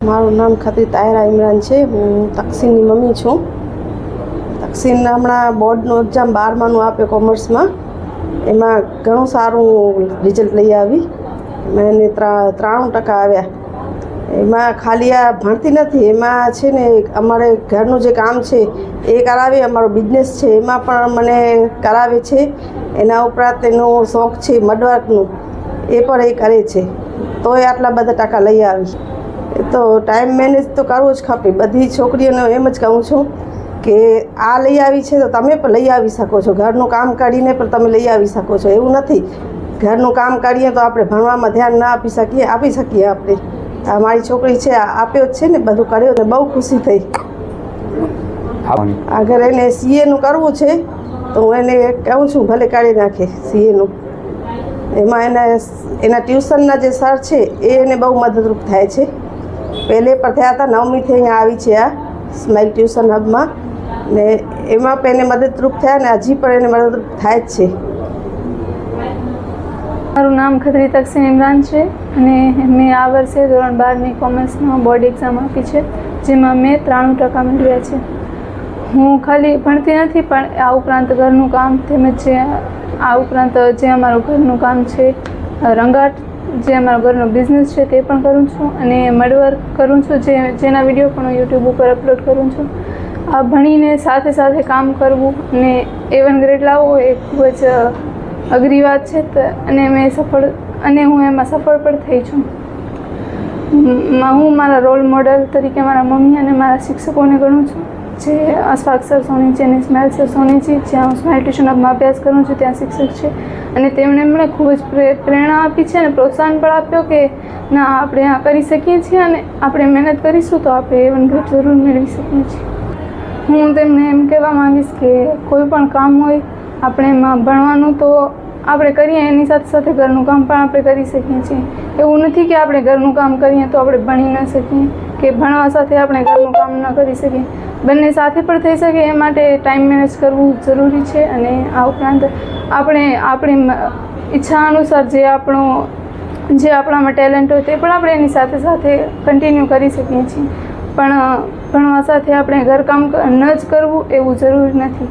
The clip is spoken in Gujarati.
મારું નામ ખત્રી તાયરા ઇમરાન છે। હું તકસીનની મમ્મી છું। તકસીન હમણાં બોર્ડનું એક્ઝામ 12માનું આપ્યો કોમર્સમાં। એમાં ઘણું સારું રિઝલ્ટ લઈ આવી। એને 93% આવ્યા। એમાં ખાલી આ ભણતી નથી, એમાં છે ને અમારે ઘરનું જે કામ છે એ કરાવે, અમારો બિઝનેસ છે એમાં પણ મને કરાવે છે। એના ઉપરાંત એનો શોખ છે મડવર્કનું, એ પણ એ કરે છે, તોય આટલા બધા ટકા લઈ આવી। તો ટાઈમ મેનેજ તો કરવો જ ખપે। બધી છોકરીઓને એમ જ કહું છું કે આ લઈ આવી છે તો તમે પણ લઈ આવી શકો છો। ઘરનું કામ કરીને પણ તમે લઈ આવી શકો છો। એવું નથી ઘરનું કામ કરીએ તો આપણે ભણવામાં ધ્યાન ના આપી શકીએ આપણે। આ મારી છોકરી છે, આપ્યો જ છે ને, બધું કર્યું ને બહુ ખુશી થઈ। અગર એને સીએનું કરવું છે તો હું એને કહું છું ભલે કરી નાખે સીએનું। એમાં એના ટ્યુશનના જે સર છે એ એને બહુ મદદરૂપ થાય છે। પહેલે પણ થયા હતા, 9મીથી અહીંયા આવી છે આ સ્માઇલ ટ્યુશન હબમાં, ને એમાં પણ એને મદદરૂપ થયા ને હજી પણ એને મદદરૂપ થાય જ છે। મારું નામ ખત્રી તકસીન ઇમરાન છે અને મેં આ વર્ષે ધોરણ 12ની કોમર્સમાં બોર્ડ એક્ઝામ આપી છે, જેમાં મેં 93% મેળવ્યા છે। હું ખાલી ભણતી નથી, પણ આ ઉપરાંત ઘરનું કામ તેમજ આ ઉપરાંત જે અમારું ઘરનું કામ છે, રંગાટ, જે અમારો ઘરનો બિઝનેસ છે તે પણ કરું છું અને મડવર્ક કરું છું, જેના વિડીયો પણ હું યુટ્યુબ ઉપર અપલોડ કરું છું। આ ભણીને સાથે સાથે કામ કરવું અને A1 ગ્રેડ લાવવો એ ખૂબ જ અઘરી વાત છે, અને હું એમાં સફળ પણ થઈ છું। હું મારા રોલ મોડલ તરીકે મારા મમ્મી અને મારા શિક્ષકોને ગણું છું, જે અશફાક સર સોની છે અને ઇસ્માઇલ સર સોની છે, જ્યાં હું સ્માઇલ ટ્યુશન હબમાં અભ્યાસ કરું છું ત્યાં શિક્ષક છે, અને તેમણે મને ખૂબ જ પ્રેરણા આપી છે અને પ્રોત્સાહન પણ આપ્યો કે ના, આપણે આ કરી શકીએ છીએ અને આપણે મહેનત કરીશું તો આપણે A1 ગ્રેડ જરૂર મેળવી શકીએ છીએ। હું તેમને એમ કહેવા માંગીશ કે કોઈ પણ કામ હોય, આપણે એમાં ભણવાનું તો આપણે કરીએ, એની સાથે સાથે ઘરનું કામ પણ આપણે કરી શકીએ છીએ। એવું નથી કે આપણે ઘરનું કામ કરીએ તો આપણે ભણી ન શકીએ, કે ભણવા સાથે આપણે ઘરનું કામ ન કરી શકીએ। બંને સાથે પણ થઈ શકે, એ માટે ટાઈમ મેનેજ કરવું જરૂરી છે। અને આ ઉપરાંત આપણે આપણી ઈચ્છા અનુસાર જે આપણામાં ટેલેન્ટ હોય તે પણ આપણે એની સાથે સાથે કન્ટિન્યુ કરી શકીએ છીએ, પણ ભણવા સાથે આપણે ઘરકામ ન જ કરવું એવું જરૂરી નથી।